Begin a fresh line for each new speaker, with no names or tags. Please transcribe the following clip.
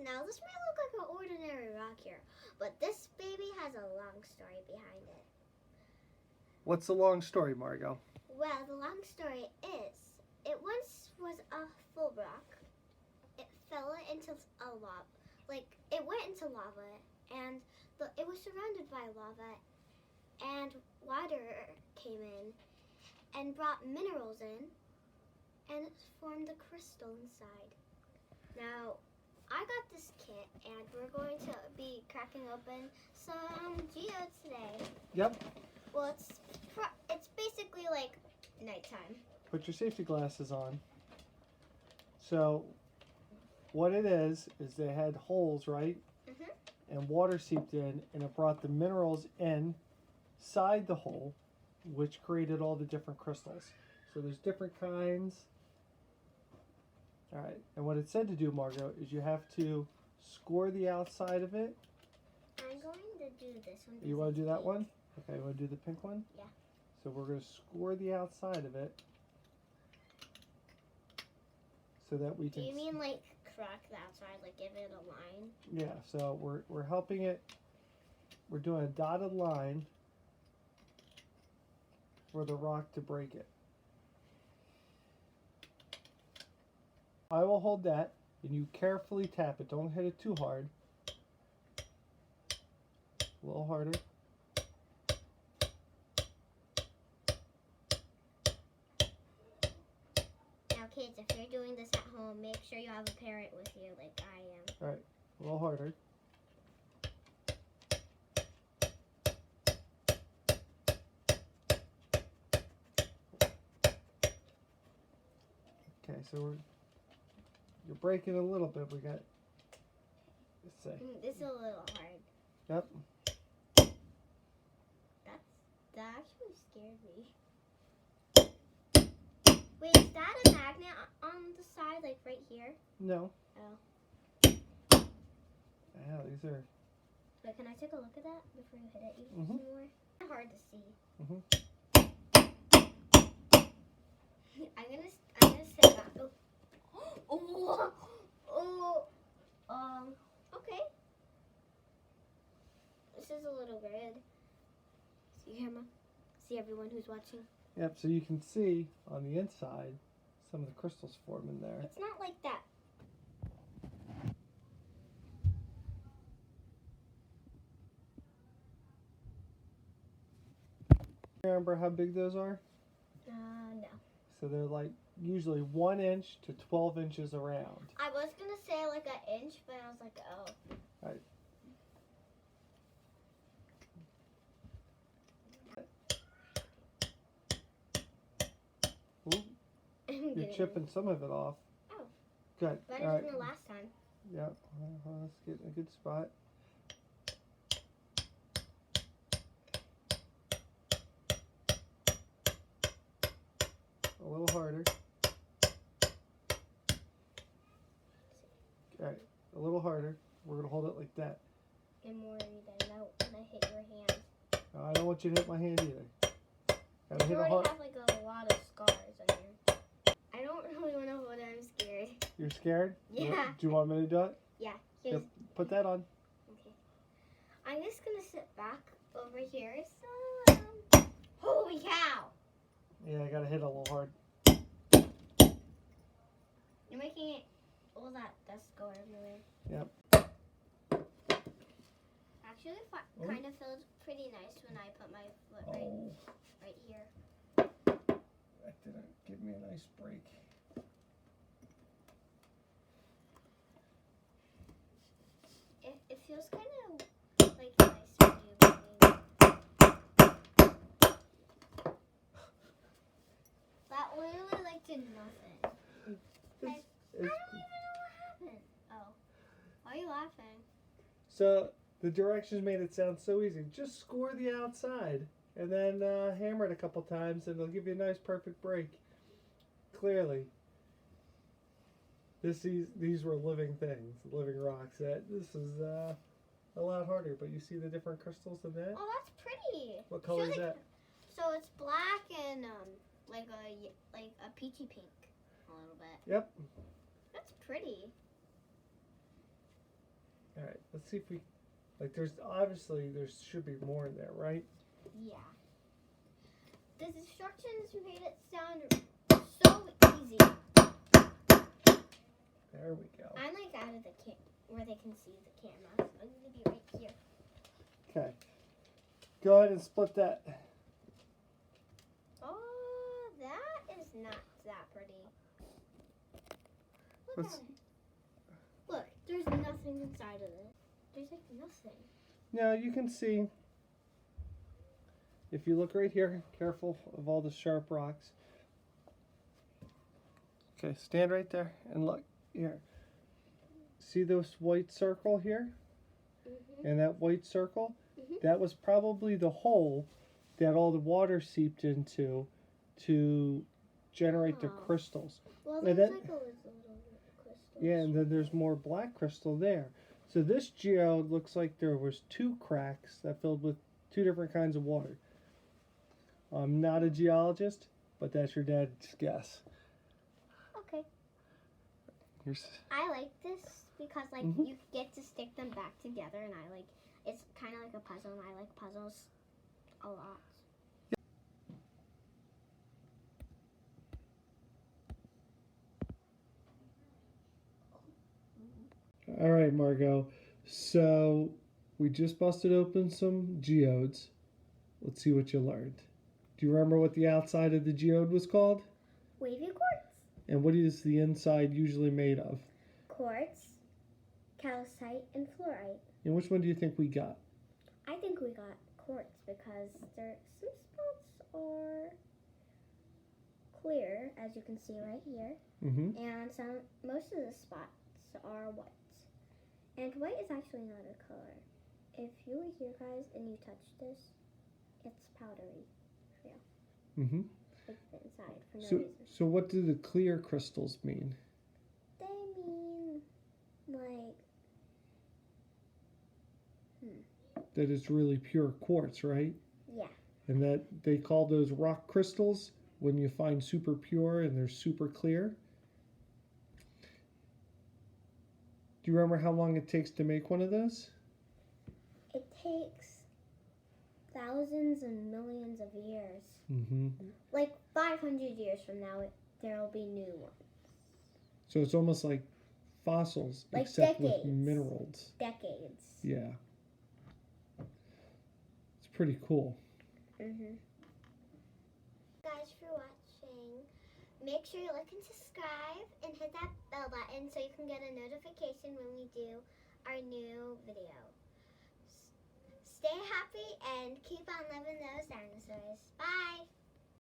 Now, this might look like an ordinary rock here, but this baby has a long story behind it.
What's the long story, Margo?
Well, the long story is, it once was a full rock. It fell into a lava, it went into lava, and it was surrounded by lava, and water came in and brought minerals in, and it formed a crystal inside. Now, I got this kit, and we're going to be cracking open some geodes today.
Yep.
Well, it's basically like nighttime.
Put your safety glasses on. So, what it is they had holes, right? Mm-hmm. And water seeped in, and it brought the minerals inside the hole, which created all the different crystals. So there's different kinds. All right, and what it said to do, Margo, is you have to score the outside of it.
I'm going to do this one.
You want to do that one? Okay, you want to do the pink one?
Yeah.
So we're going to score the outside of it so that we can...
Do you mean like crack the outside, like give it a line?
Yeah, so we're helping it. We're doing a dotted line for the rock to break it. I will hold that, and you carefully tap it. Don't hit it too hard. A little harder.
Now, kids, if you're doing this at home, make sure you have a parent with you, like I am.
All right, a little harder. Okay, so you're breaking a little bit. We got, let's see.
This is a little hard.
Yep.
That actually scared me. Wait, is that a magnet on the side, like right here?
No.
Oh.
Yeah, these are.
Wait, can I take a look at that before you hit it even more? It's hard to see. I'm gonna sit back. Okay. This is a little weird. See, camera? See everyone who's watching?
Yep, so you can see on the inside some of the crystals form in there.
It's not like that.
Remember how big those are?
No.
So they're like usually 1 inch to 12 inches around.
I was gonna say like an inch, but I was like, oh.
Right. Ooh, you're chipping some of it off.
Oh.
Good.
Better than the last time.
Yep. Let's get in a good spot. A little harder. All right, a little harder. We're gonna hold it like that.
I'm worried when I hit your hand.
No, I don't want you to hit my hand either. Gotta hit
You
it
already
hard.
have like a lot of scars on here. I don't really want to hold it. I'm scared.
You're scared?
Yeah.
Do you want me to do it?
Yeah.
Yep. Put that on.
Okay. I'm just gonna sit back over here. So, holy cow!
Yeah, I gotta hit it a little hard.
You're making it all that dust go everywhere.
Yep.
Actually, it kind of feels pretty nice when I put my foot right here.
That didn't give me a nice break.
It feels kind of like nice when you that literally like did nothing. I don't even know what happened. Oh. Why are you laughing?
So the directions made it sound so easy. Just score the outside and then hammer it a couple times and it'll give you a nice perfect break. Clearly. These were living things, living rocks. This is a lot harder, but you see the different crystals in that?
Oh, that's pretty.
What color is that?
So it's black and like a peachy pink a little bit.
Yep.
That's pretty.
Let's see if we, like, there should be more in there, right?
Yeah. The instructions made it sound so easy.
There we go.
I'm like out of the where they can see the camera. So I'm gonna be right here.
Okay. Go ahead and split that.
Oh, that is not that pretty. Look at it. Look, there's nothing inside of it. There's like nothing.
Now you can see, if you look right here, careful of all the sharp rocks. Okay, stand right there and look here. See this white circle here?
Mm-hmm.
And that white circle?
Mm-hmm.
That was probably the hole that all the water seeped into to generate the crystals.
Well,
And
there's
then,
like a little crystal.
yeah, and then there's more black crystal there. So this geode looks like there was 2 cracks that filled with 2 different kinds of water. I'm not a geologist, but that's your dad's guess.
Okay.
Here's,
I like this because like you get to stick them back together, and I like it's kind of like a puzzle, and I like puzzles a lot.
all right, Margo. So we just busted open some geodes. Let's see what you learned. Do you remember what the outside of the geode was called?
Wavy quartz.
And what is the inside usually made of?
Quartz, calcite, and fluorite.
And which one do you think we got?
I think we got quartz because some spots are clear, as you can see right here, and most of the spots are white. And white is actually not a color. If you were here, guys, and you touch this, it's powdery.
Mm-hmm.
Like the inside for no
So,
reason.
so what do the clear crystals mean?
They mean like
That it's really pure quartz, right?
yeah.
And that they call those rock crystals when you find super pure and they're super clear. Do you remember how long it takes to make one of those?
It takes thousands and millions of years.
Mm-hmm.
Like 500 years from now, there will be new ones.
So it's almost like fossils,
Like
except
decades.
with minerals.
Decades.
Yeah. It's pretty cool.
Guys, for watching. Make sure you like and subscribe and hit that bell button so you can get a notification when we do our new video. Stay happy and keep on loving those dinosaurs. Bye!